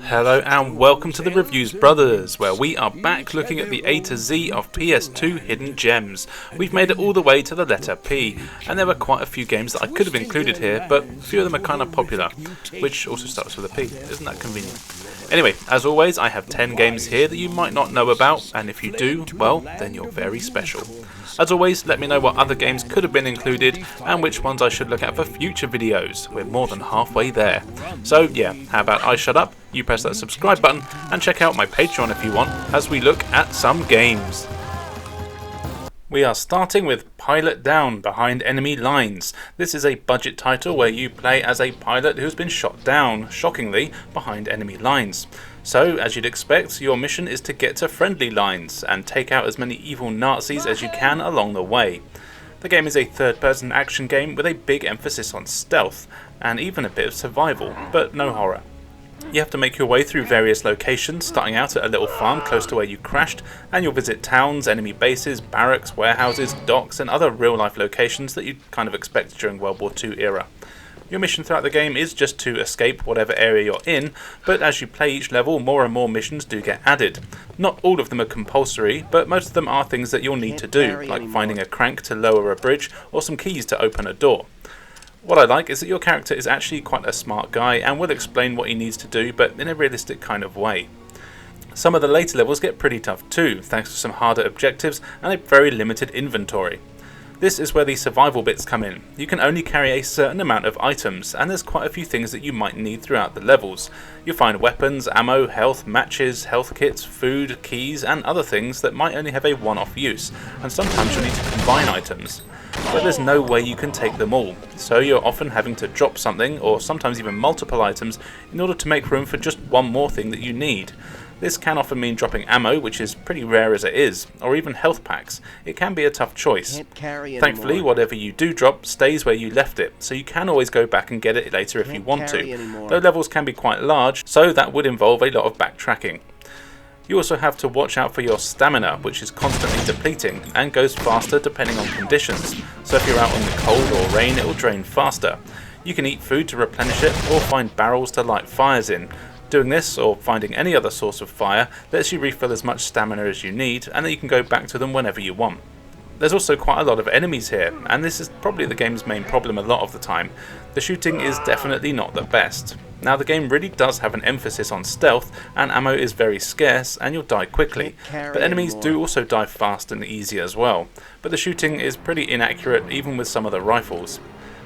Hello and welcome to the Reviews Brothers, where we are back looking at the A to Z of PS2 hidden gems. We've made it all the way to the letter P, and there were quite a few games that I could have included here, but a few of them are kind of popular, which also starts with a P. Isn't that convenient? Anyway, as always, I have 10 games here that you might not know about, and if you do, well, then you're very special. As always, let me know what other games could have been included and which ones I should look at for future videos. We're more than halfway there. So yeah, how about I shut up, you press that subscribe button, and check out my Patreon if you want, as we look at some games. We are starting with Pilot Down, Behind Enemy Lines. This is a budget title where you play as a pilot who's been shot down, shockingly, behind enemy lines. So, as you'd expect, your mission is to get to friendly lines and take out as many evil Nazis as you can along the way. The game is a third-person action game with a big emphasis on stealth, and even a bit of survival, but no horror. You have to make your way through various locations, starting out at a little farm close to where you crashed, and you'll visit towns, enemy bases, barracks, warehouses, docks, and other real-life locations that you'd kind of expect during World War II era. Your mission throughout the game is just to escape whatever area you're in, but as you play each level, more and more missions do get added. Not all of them are compulsory, but most of them are things that you'll need to do, like finding a crank to lower a bridge, or some keys to open a door. What I like is that your character is actually quite a smart guy and will explain what he needs to do, but in a realistic kind of way. Some of the later levels get pretty tough too, thanks to some harder objectives and a very limited inventory. This is where the survival bits come in. You can only carry a certain amount of items, and there's quite a few things that you might need throughout the levels. You'll find weapons, ammo, health, matches, health kits, food, keys, and other things that might only have a one-off use, and sometimes you'll need to combine items. But there's no way you can take them all, so you're often having to drop something, or sometimes even multiple items, in order to make room for just one more thing that you need. This can often mean dropping ammo, which is pretty rare as it is, or even health packs. It can be a tough choice. Thankfully, whatever you do drop stays where you left it, so you can always go back and get it later if you want to. Though levels can be quite large, so that would involve a lot of backtracking. You also have to watch out for your stamina, which is constantly depleting, and goes faster depending on conditions. So if you're out in the cold or rain, it will drain faster. You can eat food to replenish it, or find barrels to light fires in. Doing this, or finding any other source of fire, lets you refill as much stamina as you need, and then you can go back to them whenever you want. There's also quite a lot of enemies here, and this is probably the game's main problem a lot of the time. The shooting is definitely not the best. Now the game really does have an emphasis on stealth, and ammo is very scarce, and you'll die quickly. But enemies do also die fast and easy as well. But the shooting is pretty inaccurate even with some of the rifles.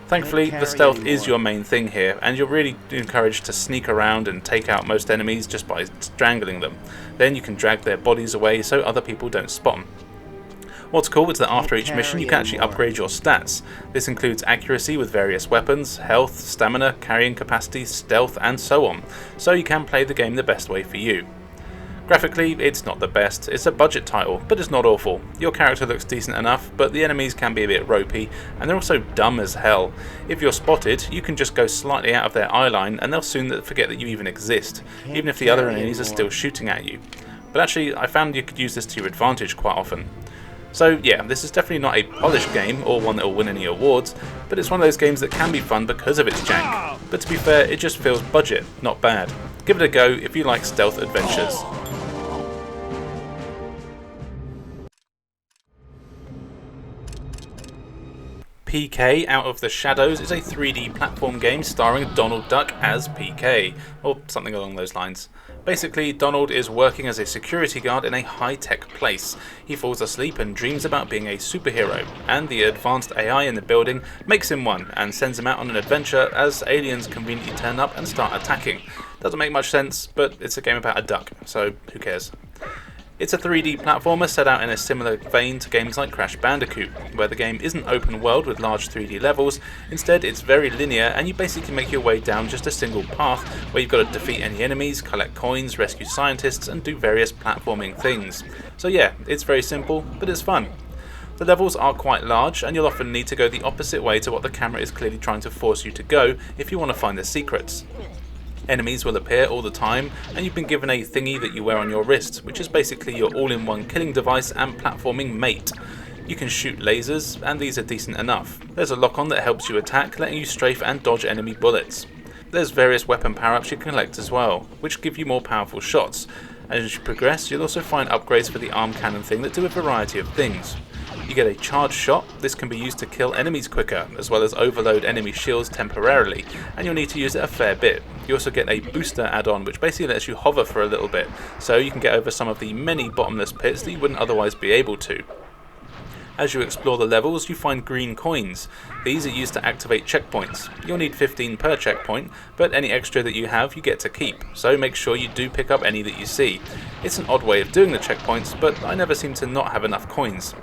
Thankfully, the stealth is your main thing here, and you're really encouraged to sneak around and take out most enemies just by strangling them. Then you can drag their bodies away so other people don't spot them. What's cool is that after each mission you can actually upgrade your stats. This includes accuracy with various weapons, health, stamina, carrying capacity, stealth, and so on. So you can play the game the best way for you. Graphically, it's not the best. It's a budget title, but it's not awful. Your character looks decent enough, but the enemies can be a bit ropey, and they're also dumb as hell. If you're spotted, you can just go slightly out of their eye line, and they'll soon forget that you even exist, even if the other enemies are still shooting at you. But actually, I found you could use this to your advantage quite often. So yeah, this is definitely not a polished game, or one that will win any awards, but it's one of those games that can be fun because of its jank. But to be fair, it just feels budget, not bad. Give it a go if you like stealth adventures. PK Out of the Shadows is a 3D platform game starring Donald Duck as PK, or something along those lines. Basically, Donald is working as a security guard in a high-tech place. He falls asleep and dreams about being a superhero, and the advanced AI in the building makes him one and sends him out on an adventure as aliens conveniently turn up and start attacking. Doesn't make much sense, but it's a game about a duck, so who cares? It's a 3D platformer set out in a similar vein to games like Crash Bandicoot, where the game isn't open world with large 3D levels. Instead, it's very linear, and you basically make your way down just a single path where you've got to defeat any enemies, collect coins, rescue scientists, and do various platforming things. So yeah, it's very simple, but it's fun. The levels are quite large, and you'll often need to go the opposite way to what the camera is clearly trying to force you to go if you want to find the secrets. Enemies will appear all the time, and you've been given a thingy that you wear on your wrist, which is basically your all-in-one killing device and platforming mate. You can shoot lasers, and these are decent enough. There's a lock-on that helps you attack, letting you strafe and dodge enemy bullets. there's various weapon power-ups you can collect as well, which give you more powerful shots. As you progress, you'll also find upgrades for the arm cannon thing that do a variety of things. You get a charged shot. This can be used to kill enemies quicker, as well as overload enemy shields temporarily, and you'll need to use it a fair bit. You also get a booster add-on, which basically lets you hover for a little bit, so you can get over some of the many bottomless pits that you wouldn't otherwise be able to. As you explore the levels, you find green coins. These are used to activate checkpoints. You'll need 15 per checkpoint, but any extra that you have you get to keep, so make sure you do pick up any that you see. It's an odd way of doing the checkpoints, but I never seem to not have enough coins.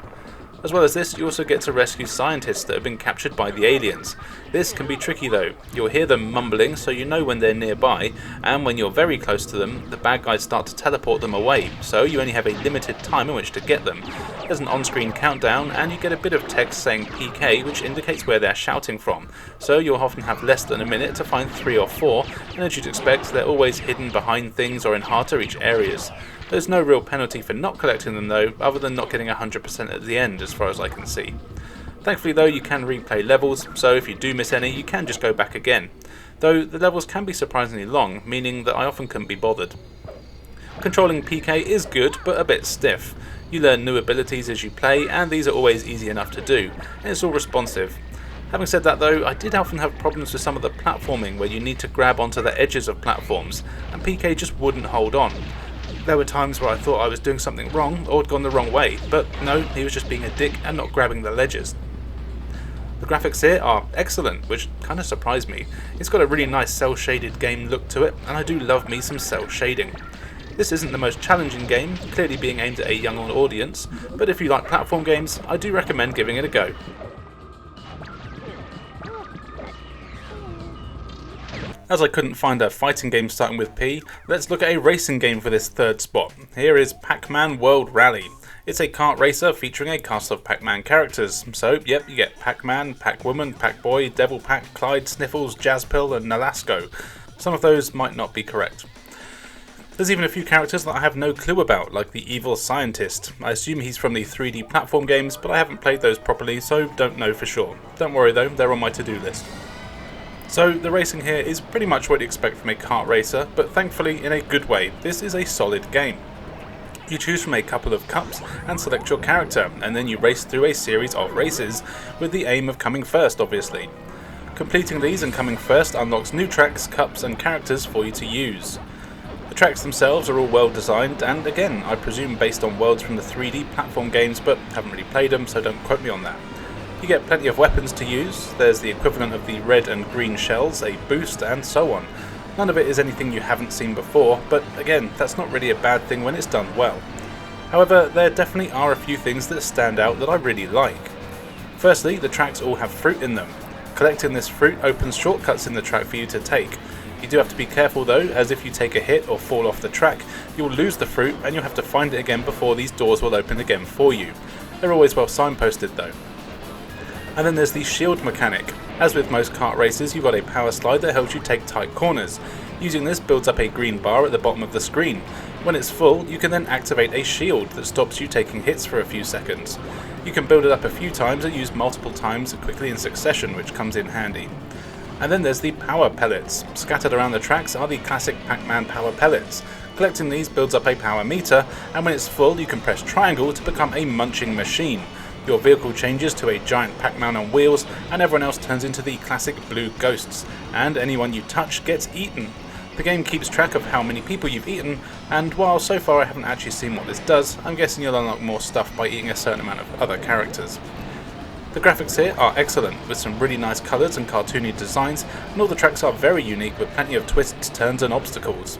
As well as this, you also get to rescue scientists that have been captured by the aliens. This can be tricky though. You'll hear them mumbling, so you know when they're nearby, and when you're very close to them, the bad guys start to teleport them away, so you only have a limited time in which to get them. There's an on-screen countdown, and you get a bit of text saying PK, which indicates where they're shouting from, so you'll often have less than a minute to find 3 or 4, and as you'd expect, they're always hidden behind things or in hard-to-reach areas. There's no real penalty for not collecting them though, other than not getting 100% at the end as far as I can see. Thankfully though, you can replay levels, so if you do miss any, you can just go back again. Though the levels can be surprisingly long, meaning that I often couldn't be bothered. Controlling PK is good, but a bit stiff. You learn new abilities as you play, and these are always easy enough to do, and it's all responsive. Having said that though, I did often have problems with some of the platforming where you need to grab onto the edges of platforms, and PK just wouldn't hold on. There were times where I thought I was doing something wrong or had gone the wrong way, but no, he was just being a dick and not grabbing the ledges. The graphics here are excellent, which kind of surprised me. It's got a really nice cel-shaded game look to it, and I do love me some cel shading. This isn't the most challenging game, clearly being aimed at a young audience, but if you like platform games, I do recommend giving it a go. As I couldn't find a fighting game starting with P, let's look at a racing game for this third spot. Here is Pac-Man World Rally. It's a kart racer featuring a cast of Pac-Man characters. So, yep, you get Pac-Man, Pac-Woman, Pac-Boy, Devil Pac, Clyde, Sniffles, Jazzpill and Nalasco. Some of those might not be correct. There's even a few characters that I have no clue about, like the evil scientist. I assume he's from the 3D platform games, but I haven't played those properly, so don't know for sure. Don't worry though, they're on my to-do list. So the racing here is pretty much what you expect from a kart racer, but thankfully in a good way. This is a solid game. You choose from a couple of cups and select your character, and then you race through a series of races, with the aim of coming first obviously. Completing these and coming first unlocks new tracks, cups and characters for you to use. The tracks themselves are all well designed, and again I presume based on worlds from the 3D platform games, but haven't really played them so don't quote me on that. You get plenty of weapons to use. There's the equivalent of the red and green shells, a boost and so on. None of it is anything you haven't seen before, but again, that's not really a bad thing when it's done well. However, there definitely are a few things that stand out that I really like. Firstly, the tracks all have fruit in them. Collecting this fruit opens shortcuts in the track for you to take. You do have to be careful though, as if you take a hit or fall off the track, you'll lose the fruit and you'll have to find it again before these doors will open again for you. They're always well signposted though. And then there's the shield mechanic. As with most kart races, you've got a power slide that helps you take tight corners. Using this builds up a green bar at the bottom of the screen. When it's full, you can then activate a shield that stops you taking hits for a few seconds. You can build it up a few times and use multiple times quickly in succession, which comes in handy. And then there's the power pellets. Scattered around the tracks are the classic Pac-Man power pellets. Collecting these builds up a power meter, and when it's full you can press triangle to become a munching machine. Your vehicle changes to a giant Pac-Man on wheels, and everyone else turns into the classic blue ghosts, and anyone you touch gets eaten. The game keeps track of how many people you've eaten, and while so far I haven't actually seen what this does, I'm guessing you'll unlock more stuff by eating a certain amount of other characters. The graphics here are excellent, with some really nice colours and cartoony designs, and all the tracks are very unique with plenty of twists, turns and obstacles.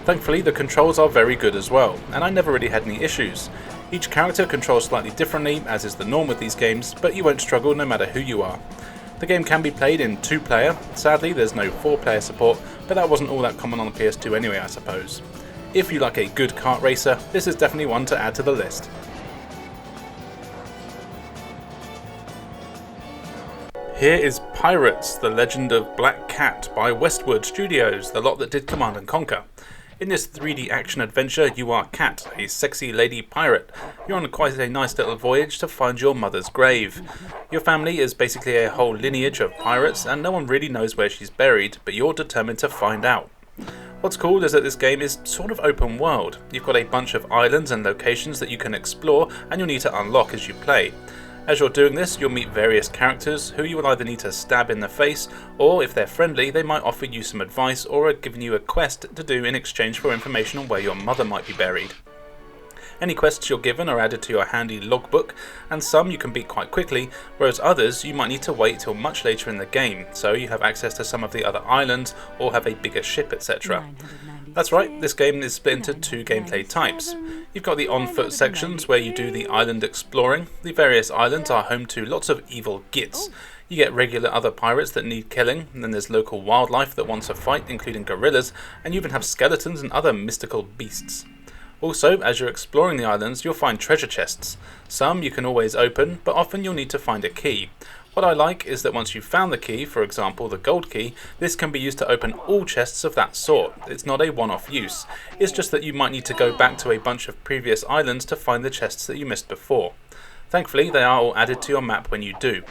Thankfully the controls are very good as well, and I never really had any issues. Each character controls slightly differently, as is the norm with these games, but you won't struggle no matter who you are. The game can be played in 2-player, sadly there's no 4-player support, but that wasn't all that common on the PS2 anyway I suppose. If you like a good kart racer, this is definitely one to add to the list. Here is Pirates, the Legend of Black Cat by Westwood Studios, the lot that did Command & Conquer. In this 3D action adventure, you are Cat, a sexy lady pirate. You're on quite a nice little voyage to find your mother's grave. Your family is basically a whole lineage of pirates, and no one really knows where she's buried, but you're determined to find out. What's cool is that this game is sort of open world. You've got a bunch of islands and locations that you can explore, and you'll need to unlock as you play. As you're doing this, you'll meet various characters who you will either need to stab in the face, or if they're friendly, they might offer you some advice or are giving you a quest to do in exchange for information on where your mother might be buried. Any quests you're given are added to your handy logbook, and some you can beat quite quickly, whereas others you might need to wait till much later in the game, so you have access to some of the other islands or have a bigger ship, etc. That's right, this game is split into two gameplay types. You've got the on-foot sections where you do the island exploring. The various islands are home to lots of evil gits. You get regular other pirates that need killing, and then there's local wildlife that wants a fight, including gorillas, and you even have skeletons and other mystical beasts. Also, as you're exploring the islands, you'll find treasure chests. Some you can always open, but often you'll need to find a key. What I like is that once you've found the key, for example the gold key, this can be used to open all chests of that sort. It's not a one-off use. It's just that you might need to go back to a bunch of previous islands to find the chests that you missed before. Thankfully, they are all added to your map when you do.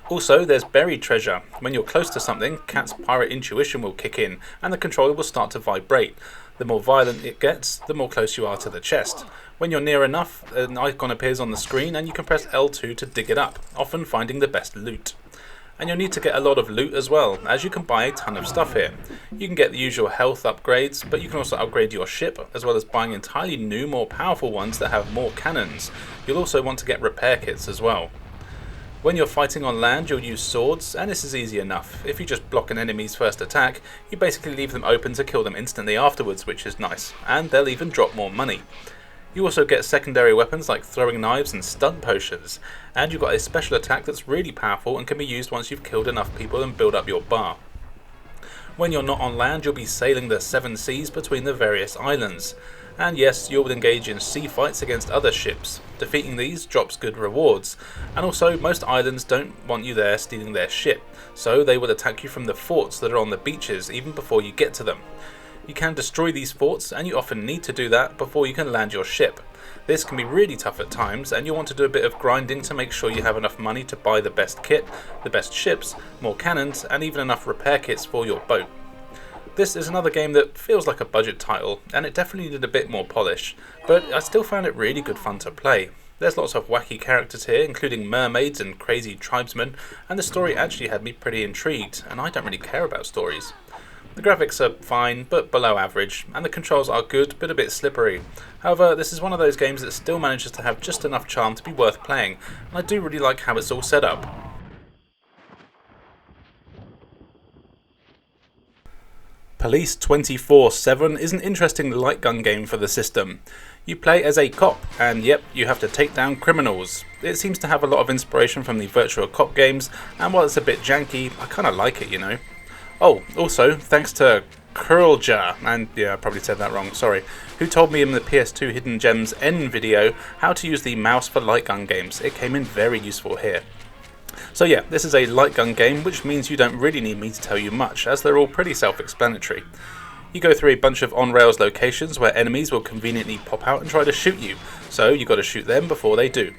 Also, there's buried treasure. When you're close to something, Cat's pirate intuition will kick in, and the controller will start to vibrate. The more violent it gets, the more close you are to the chest. When you're near enough, an icon appears on the screen and you can press L2 to dig it up, often finding the best loot. And you'll need to get a lot of loot as well, as you can buy a ton of stuff here. You can get the usual health upgrades, but you can also upgrade your ship, as well as buying entirely new, more powerful ones that have more cannons. You'll also want to get repair kits as well. When you're fighting on land, you'll use swords, and this is easy enough. If you just block an enemy's first attack, you basically leave them open to kill them instantly afterwards, which is nice, and they'll even drop more money. You also get secondary weapons like throwing knives and stun potions, and you've got a special attack that's really powerful and can be used once you've killed enough people and build up your bar. When you're not on land, you'll be sailing the 7 seas between the various islands. And yes, you'll engage in sea fights against other ships. Defeating these drops good rewards. And also, most islands don't want you there stealing their ship, so they will attack you from the forts that are on the beaches even before you get to them. You can destroy these forts, and you often need to do that before you can land your ship. This can be really tough at times, and you'll want to do a bit of grinding to make sure you have enough money to buy the best kit, the best ships, more cannons, and even enough repair kits for your boat. This is another game that feels like a budget title, and it definitely needed a bit more polish, but I still found it really good fun to play. There's lots of wacky characters here, including mermaids and crazy tribesmen, and the story actually had me pretty intrigued, and I don't really care about stories. The graphics are fine, but below average, and the controls are good, but a bit slippery. However, this is one of those games that still manages to have just enough charm to be worth playing, and I do really like how it's all set up. Police 24/7 is an interesting light gun game for the system. You play as a cop, and yep, you have to take down criminals. It seems to have a lot of inspiration from the virtual cop games, and while it's a bit janky, I kinda like it, you know. Oh, also, thanks to Curlja, and yeah, I probably said that wrong, sorry, who told me in the PS2 Hidden Gems N video how to use the mouse for light gun games. It came in very useful here. So yeah, this is a light gun game, which means you don't really need me to tell you much, as they're all pretty self-explanatory. You go through a bunch of on-rails locations where enemies will conveniently pop out and try to shoot you, so you've got to shoot them before they do.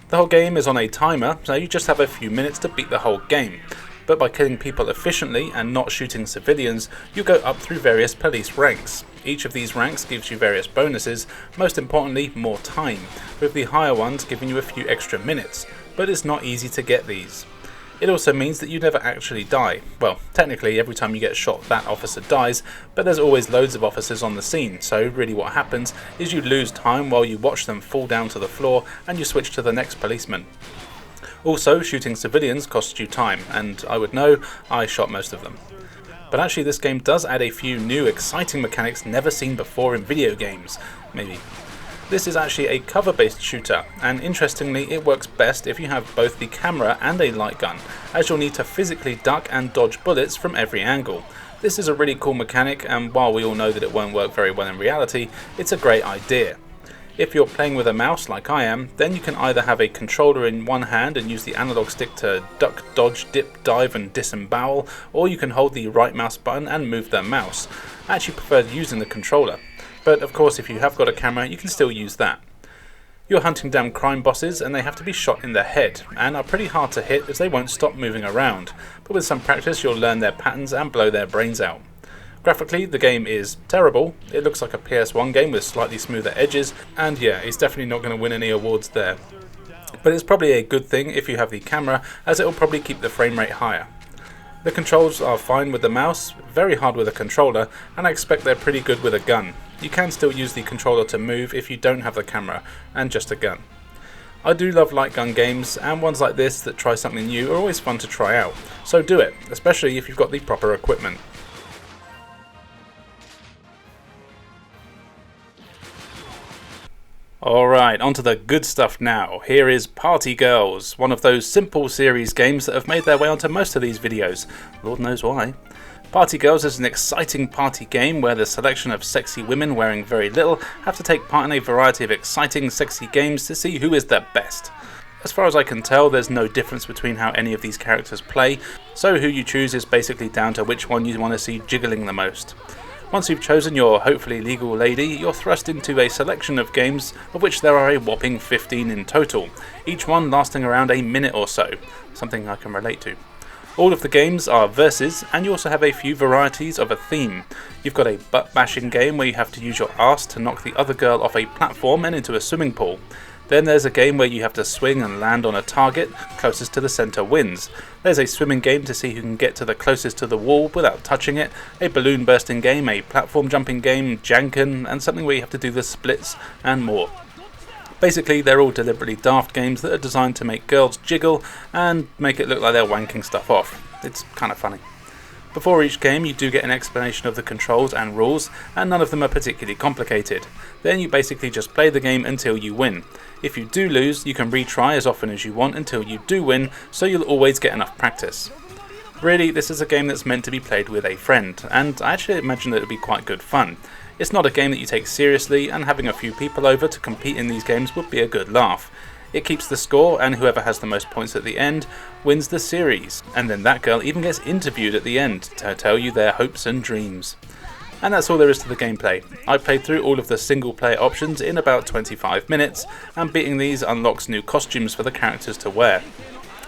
The whole game is on a timer, so you just have a few minutes to beat the whole game. But by killing people efficiently and not shooting civilians, you go up through various police ranks. Each of these ranks gives you various bonuses, most importantly more time, with the higher ones giving you a few extra minutes, but it's not easy to get these. It also means that you never actually die. Well, technically every time you get shot that officer dies, but there's always loads of officers on the scene, so really what happens is you lose time while you watch them fall down to the floor and you switch to the next policeman. Also, shooting civilians costs you time, and I would know, I shot most of them. But actually this game does add a few new exciting mechanics never seen before in video games, maybe. This is actually a cover-based shooter, and interestingly it works best if you have both the camera and a light gun, as you'll need to physically duck and dodge bullets from every angle. This is a really cool mechanic, and while we all know that it won't work very well in reality, it's a great idea. If you're playing with a mouse like I am, then you can either have a controller in one hand and use the analog stick to duck, dodge, dip, dive and disembowel, or you can hold the right mouse button and move the mouse. I actually prefer using the controller, but of course if you have got a camera you can still use that. You're hunting down crime bosses and they have to be shot in the head, and are pretty hard to hit as they won't stop moving around, but with some practice you'll learn their patterns and blow their brains out. Graphically, the game is terrible. It looks like a PS1 game with slightly smoother edges, and yeah, it's definitely not going to win any awards there. But it's probably a good thing if you have the camera, as it will probably keep the frame rate higher. The controls are fine with the mouse, very hard with a controller, and I expect they're pretty good with a gun. You can still use the controller to move if you don't have the camera, and just a gun. I do love light gun games, and ones like this that try something new are always fun to try out, so do it, especially if you've got the proper equipment. Alright, onto the good stuff now. Here is Party Girls, one of those simple series games that have made their way onto most of these videos. Lord knows why. Party Girls is an exciting party game where the selection of sexy women wearing very little have to take part in a variety of exciting sexy games to see who is the best. As far as I can tell, there's no difference between how any of these characters play, so who you choose is basically down to which one you want to see jiggling the most. Once you've chosen your hopefully legal lady, you're thrust into a selection of games, of which there are a whopping 15 in total, each one lasting around a minute or so, something I can relate to. All of the games are verses, and you also have a few varieties of a theme. You've got a butt bashing game where you have to use your arse to knock the other girl off a platform and into a swimming pool. Then there's a game where you have to swing and land on a target, closest to the centre wins. There's a swimming game to see who can get to the closest to the wall without touching it, a balloon bursting game, a platform jumping game, Janken, and something where you have to do the splits, and more. Basically, they're all deliberately daft games that are designed to make girls jiggle and make it look like they're wanking stuff off. It's kind of funny. Before each game you do get an explanation of the controls and rules, and none of them are particularly complicated. Then you basically just play the game until you win. If you do lose, you can retry as often as you want until you do win, so you'll always get enough practice. Really, this is a game that's meant to be played with a friend, and I actually imagine that it would be quite good fun. It's not a game that you take seriously, and having a few people over to compete in these games would be a good laugh. It keeps the score, and whoever has the most points at the end wins the series, and then that girl even gets interviewed at the end to tell you their hopes and dreams. And that's all there is to the gameplay. I played through all of the single player options in about 25 minutes, and beating these unlocks new costumes for the characters to wear.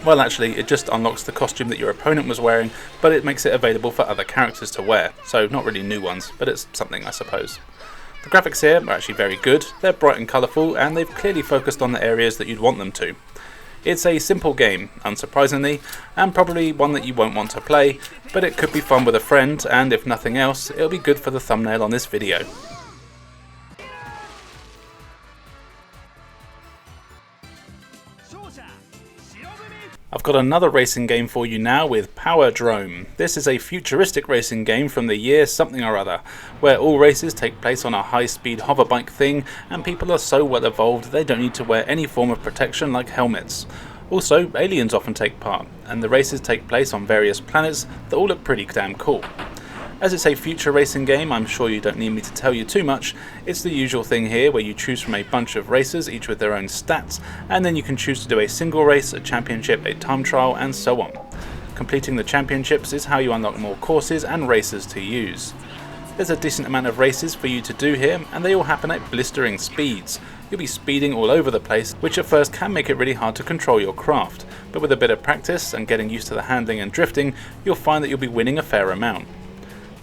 Well, actually, it just unlocks the costume that your opponent was wearing, but it makes it available for other characters to wear, so not really new ones, but it's something I suppose. The graphics here are actually very good, they're bright and colourful, and they've clearly focused on the areas that you'd want them to. It's a simple game, unsurprisingly, and probably one that you won't want to play, but it could be fun with a friend, and if nothing else, it'll be good for the thumbnail on this video. I've got another racing game for you now with Power Drome. This is a futuristic racing game from the year something or other, where all races take place on a high-speed hoverbike thing, and people are so well evolved they don't need to wear any form of protection like helmets. Also, aliens often take part, and the races take place on various planets that all look pretty damn cool. As it's a future racing game, I'm sure you don't need me to tell you too much. It's the usual thing here where you choose from a bunch of racers, each with their own stats, and then you can choose to do a single race, a championship, a time trial, and so on. Completing the championships is how you unlock more courses and races to use. There's a decent amount of races for you to do here, and they all happen at blistering speeds. You'll be speeding all over the place, which at first can make it really hard to control your craft, but with a bit of practice and getting used to the handling and drifting, you'll find that you'll be winning a fair amount.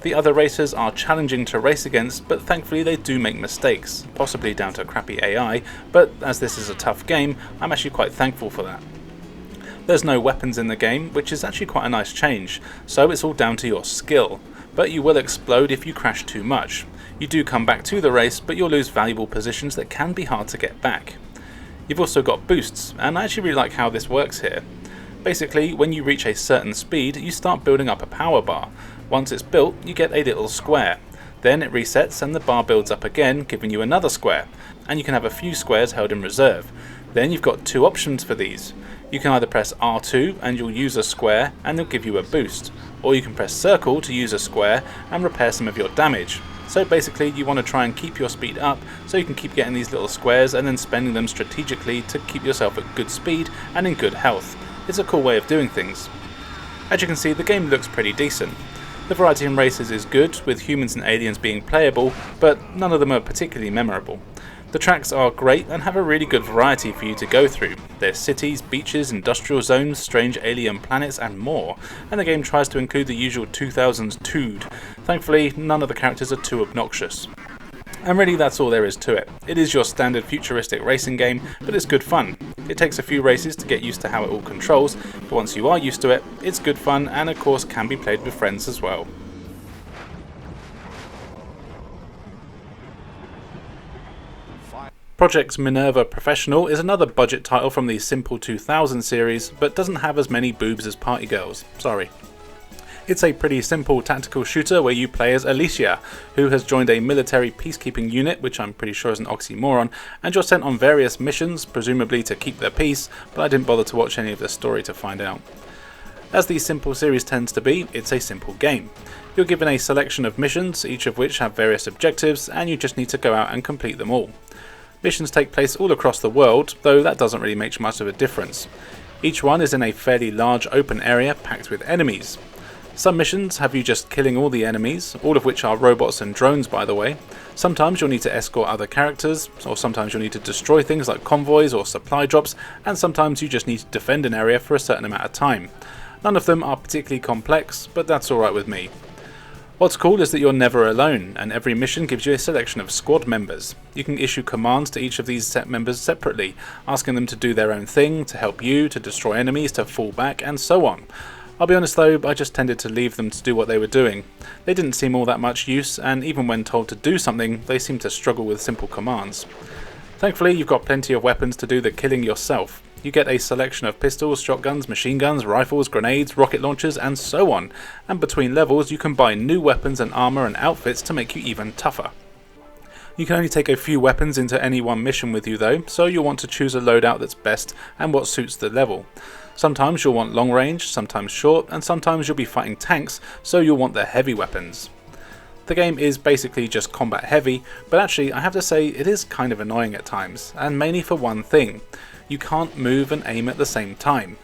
The other racers are challenging to race against, but thankfully they do make mistakes, possibly down to crappy AI, but as this is a tough game, I'm actually quite thankful for that. There's no weapons in the game, which is actually quite a nice change, so it's all down to your skill, but you will explode if you crash too much. You do come back to the race, but you'll lose valuable positions that can be hard to get back. You've also got boosts, and I actually really like how this works here. Basically, when you reach a certain speed, you start building up a power bar. Once it's built, you get a little square. Then it resets and the bar builds up again, giving you another square, and you can have a few squares held in reserve. Then you've got two options for these. You can either press R2 and you'll use a square and they'll give you a boost, or you can press circle to use a square and repair some of your damage. So basically you want to try and keep your speed up so you can keep getting these little squares and then spending them strategically to keep yourself at good speed and in good health. It's a cool way of doing things. As you can see, the game looks pretty decent. The variety in races is good, with humans and aliens being playable, but none of them are particularly memorable. The tracks are great and have a really good variety for you to go through. There's cities, beaches, industrial zones, strange alien planets and more, and the game tries to include the usual 2000s tood. Thankfully, none of the characters are too obnoxious. And really that's all there is to it. It is your standard futuristic racing game, but it's good fun. It takes a few races to get used to how it all controls, but once you are used to it, it's good fun and of course can be played with friends as well. Project Minerva Professional is another budget title from the Simple 2000 series, but doesn't have as many boobs as Party Girls. Sorry. It's a pretty simple tactical shooter where you play as Alicia, who has joined a military peacekeeping unit, which I'm pretty sure is an oxymoron, and you're sent on various missions, presumably to keep the peace, but I didn't bother to watch any of the story to find out. As the Simple series tends to be, it's a simple game. You're given a selection of missions, each of which have various objectives, and you just need to go out and complete them all. Missions take place all across the world, though that doesn't really make much of a difference. Each one is in a fairly large open area packed with enemies. Some missions have you just killing all the enemies, all of which are robots and drones by the way. Sometimes you'll need to escort other characters, or sometimes you'll need to destroy things like convoys or supply drops, and sometimes you just need to defend an area for a certain amount of time. None of them are particularly complex, but that's alright with me. What's cool is that you're never alone, and every mission gives you a selection of squad members. You can issue commands to each of these set members separately, asking them to do their own thing, to help you, to destroy enemies, to fall back, and so on. I'll be honest though, I just tended to leave them to do what they were doing. They didn't seem all that much use, and even when told to do something, they seemed to struggle with simple commands. Thankfully, you've got plenty of weapons to do the killing yourself. You get a selection of pistols, shotguns, machine guns, rifles, grenades, rocket launchers, and so on. And between levels, you can buy new weapons and armor and outfits to make you even tougher. You can only take a few weapons into any one mission with you though, so you'll want to choose a loadout that's best and what suits the level. Sometimes you'll want long range, sometimes short, and sometimes you'll be fighting tanks, so you'll want the heavy weapons. The game is basically just combat heavy, but actually I have to say it is kind of annoying at times, and mainly for one thing. You can't move and aim at the same time.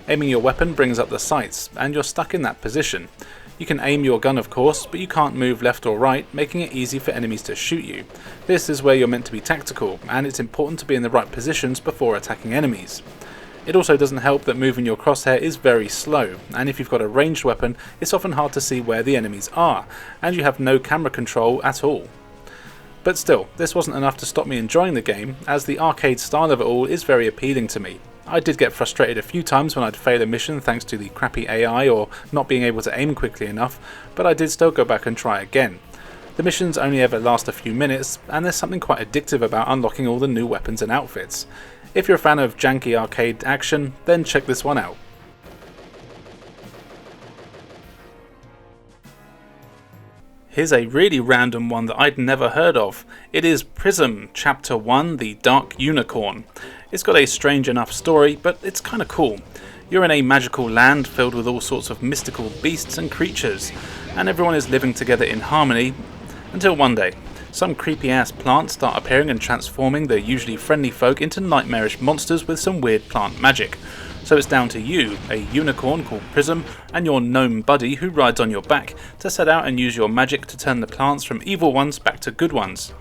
Aiming your weapon brings up the sights, and you're stuck in that position. You can aim your gun of course, but you can't move left or right, making it easy for enemies to shoot you. This is where you're meant to be tactical, and it's important to be in the right positions before attacking enemies. It also doesn't help that moving your crosshair is very slow, and if you've got a ranged weapon, it's often hard to see where the enemies are, and you have no camera control at all. But still, this wasn't enough to stop me enjoying the game, as the arcade style of it all is very appealing to me. I did get frustrated a few times when I'd fail a mission thanks to the crappy AI or not being able to aim quickly enough, but I did still go back and try again. The missions only ever last a few minutes, and there's something quite addictive about unlocking all the new weapons and outfits. If you're a fan of janky arcade action, then check this one out. Here's a really random one that I'd never heard of. It is Pryzm, Chapter 1, The Dark Unicorn. It's got a strange enough story, but it's kinda cool. You're in a magical land filled with all sorts of mystical beasts and creatures, and everyone is living together in harmony, until one day, some creepy ass plants start appearing and transforming the usually friendly folk into nightmarish monsters with some weird plant magic. So it's down to you, a unicorn called Pryzm, and your gnome buddy who rides on your back, to set out and use your magic to turn the plants from evil ones back to good ones.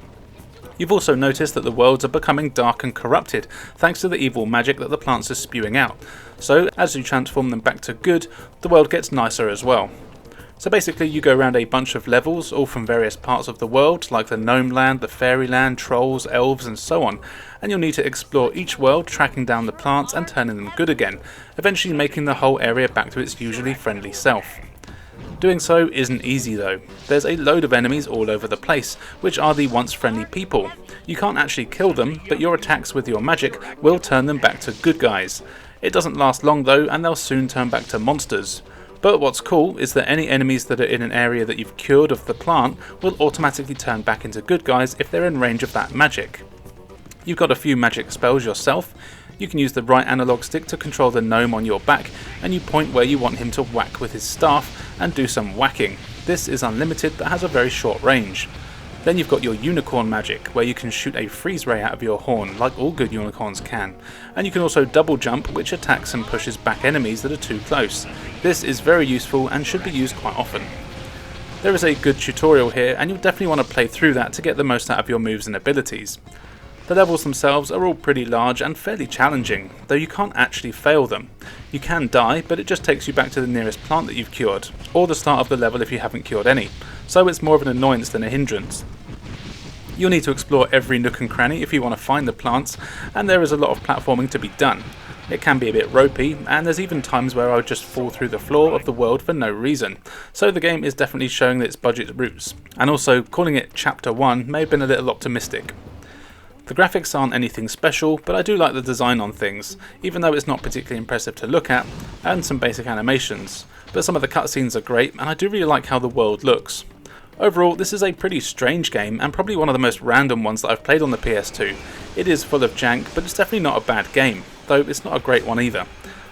You've also noticed that the worlds are becoming dark and corrupted, thanks to the evil magic that the plants are spewing out. So as you transform them back to good, the world gets nicer as well. So basically you go around a bunch of levels, all from various parts of the world, like the Gnome Land, the Fairyland, Trolls, Elves and so on, and you'll need to explore each world, tracking down the plants and turning them good again, eventually making the whole area back to its usually friendly self. Doing so isn't easy though. There's a load of enemies all over the place, which are the once friendly people. You can't actually kill them, but your attacks with your magic will turn them back to good guys. It doesn't last long though, and they'll soon turn back to monsters. But what's cool is that any enemies that are in an area that you've cured of the plant will automatically turn back into good guys if they're in range of that magic. You've got a few magic spells yourself. You can use the right analog stick to control the gnome on your back, and you point where you want him to whack with his staff and do some whacking. This is unlimited but has a very short range. Then you've got your unicorn magic, where you can shoot a freeze ray out of your horn, like all good unicorns can. And you can also double jump, which attacks and pushes back enemies that are too close. This is very useful and should be used quite often. There is a good tutorial here, and you'll definitely want to play through that to get the most out of your moves and abilities. The levels themselves are all pretty large and fairly challenging, though you can't actually fail them. You can die, but it just takes you back to the nearest plant that you've cured, or the start of the level if you haven't cured any, so it's more of an annoyance than a hindrance. You'll need to explore every nook and cranny if you want to find the plants, and there is a lot of platforming to be done. It can be a bit ropey, and there's even times where I would just fall through the floor of the world for no reason, so the game is definitely showing its budget roots, and also calling it Chapter 1 may have been a little optimistic. The graphics aren't anything special, but I do like the design on things, even though it's not particularly impressive to look at, and some basic animations. But some of the cutscenes are great, and I do really like how the world looks. Overall, this is a pretty strange game, and probably one of the most random ones that I've played on the PS2. It is full of jank, but it's definitely not a bad game, though it's not a great one either.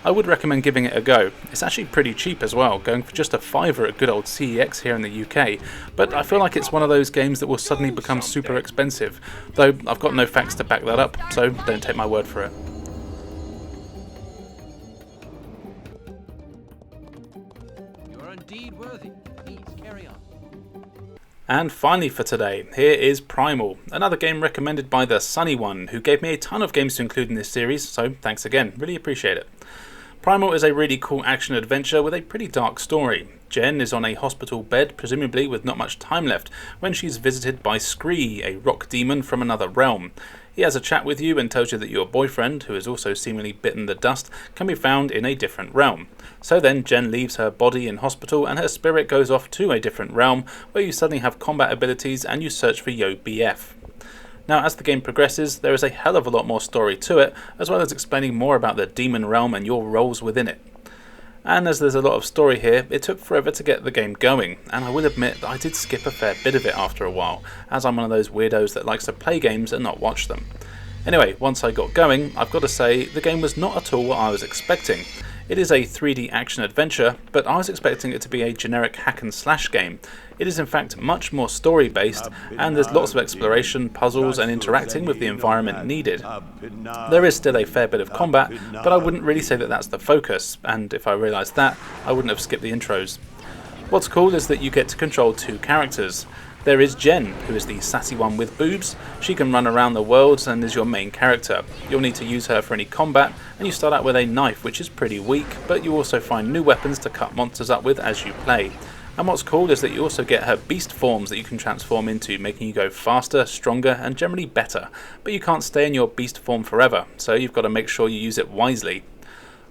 I would recommend giving it a go. It's actually pretty cheap as well, going for just a £5 at good old CEX here in the UK, but I feel like it's one of those games that will suddenly become super expensive, though I've got no facts to back that up, so don't take my word for it. You are indeed worthy. Please carry on. And finally for today, here is Primal, another game recommended by the Sunny One, who gave me a ton of games to include in this series, so thanks again, really appreciate it. Primal is a really cool action adventure with a pretty dark story. Jen is on a hospital bed, presumably with not much time left, when she's visited by Scree, a rock demon from another realm. He has a chat with you and tells you that your boyfriend, who has also seemingly bitten the dust, can be found in a different realm. So then Jen leaves her body in hospital and her spirit goes off to a different realm, where you suddenly have combat abilities and you search for Yo BF. Now, as the game progresses, there is a hell of a lot more story to it, as well as explaining more about the demon realm and your roles within it. And as there's a lot of story here, it took forever to get the game going, and I will admit that I did skip a fair bit of it after a while, as I'm one of those weirdos that likes to play games and not watch them. Anyway, once I got going, I've got to say, the game was not at all what I was expecting. It is a 3D action adventure, but I was expecting it to be a generic hack and slash game. It is in fact much more story based, and there's lots of exploration, puzzles and interacting with the environment needed. There is still a fair bit of combat, but I wouldn't really say that that's the focus, and if I realised that, I wouldn't have skipped the intros. What's cool is that you get to control two characters. There is Jen, who is the sassy one with boobs. She can run around the world and is your main character. You'll need to use her for any combat, and you start out with a knife, which is pretty weak, but you also find new weapons to cut monsters up with as you play. And what's cool is that you also get her beast forms that you can transform into, making you go faster, stronger, and generally better. But you can't stay in your beast form forever, so you've got to make sure you use it wisely.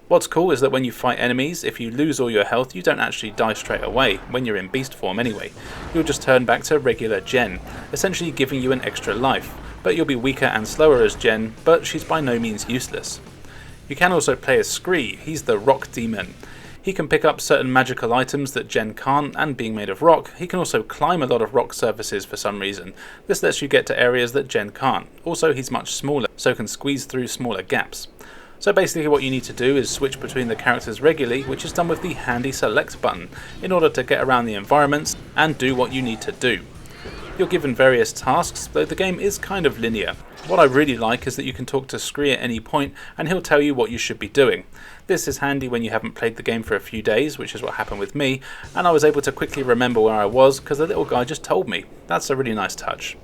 What's cool is that when you fight enemies, if you lose all your health, you don't actually die straight away, when you're in beast form anyway. You'll just turn back to regular Jen, essentially giving you an extra life, but you'll be weaker and slower as Jen, but she's by no means useless. You can also play as Scree. He's the rock demon. He can pick up certain magical items that Jen can't, and being made of rock, he can also climb a lot of rock surfaces for some reason. This lets you get to areas that Jen can't. Also, he's much smaller, so can squeeze through smaller gaps. So basically what you need to do is switch between the characters regularly, which is done with the handy select button, in order to get around the environments and do what you need to do. You're given various tasks, though the game is kind of linear. What I really like is that you can talk to Scree at any point and he'll tell you what you should be doing. This is handy when you haven't played the game for a few days, which is what happened with me, and I was able to quickly remember where I was because the little guy just told me. That's a really nice touch.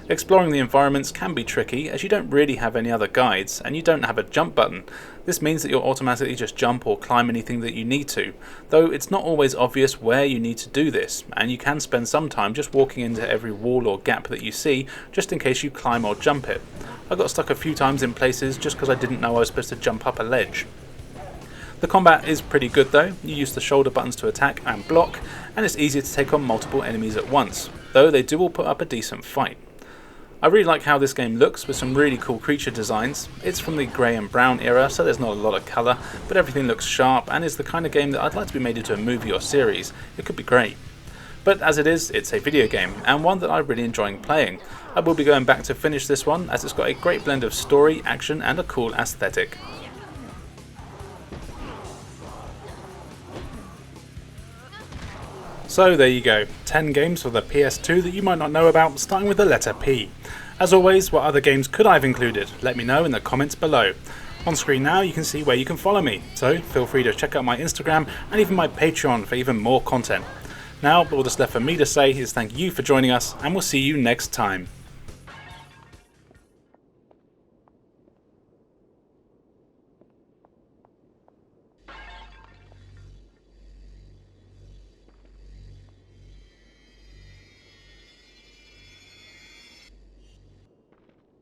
Exploring the environments can be tricky, as you don't really have any other guides, and you don't have a jump button. This means that you'll automatically just jump or climb anything that you need to, though it's not always obvious where you need to do this, and you can spend some time just walking into every wall or gap that you see, just in case you climb or jump it. I got stuck a few times in places just because I didn't know I was supposed to jump up a ledge. The combat is pretty good though. You use the shoulder buttons to attack and block, and it's easier to take on multiple enemies at once, though they do all put up a decent fight. I really like how this game looks, with some really cool creature designs. It's from the grey and brown era, so there's not a lot of colour, but everything looks sharp and is the kind of game that I'd like to be made into a movie or series. It could be great. But as it is, it's a video game, and one that I'm really enjoying playing. I will be going back to finish this one, as it's got a great blend of story, action and a cool aesthetic. So there you go, 10 games for the PS2 that you might not know about, starting with the letter P. As always, what other games could I have included? Let me know in the comments below. On screen now you can see where you can follow me, so feel free to check out my Instagram and even my Patreon for even more content. Now all that's left for me to say is thank you for joining us, and we'll see you next time.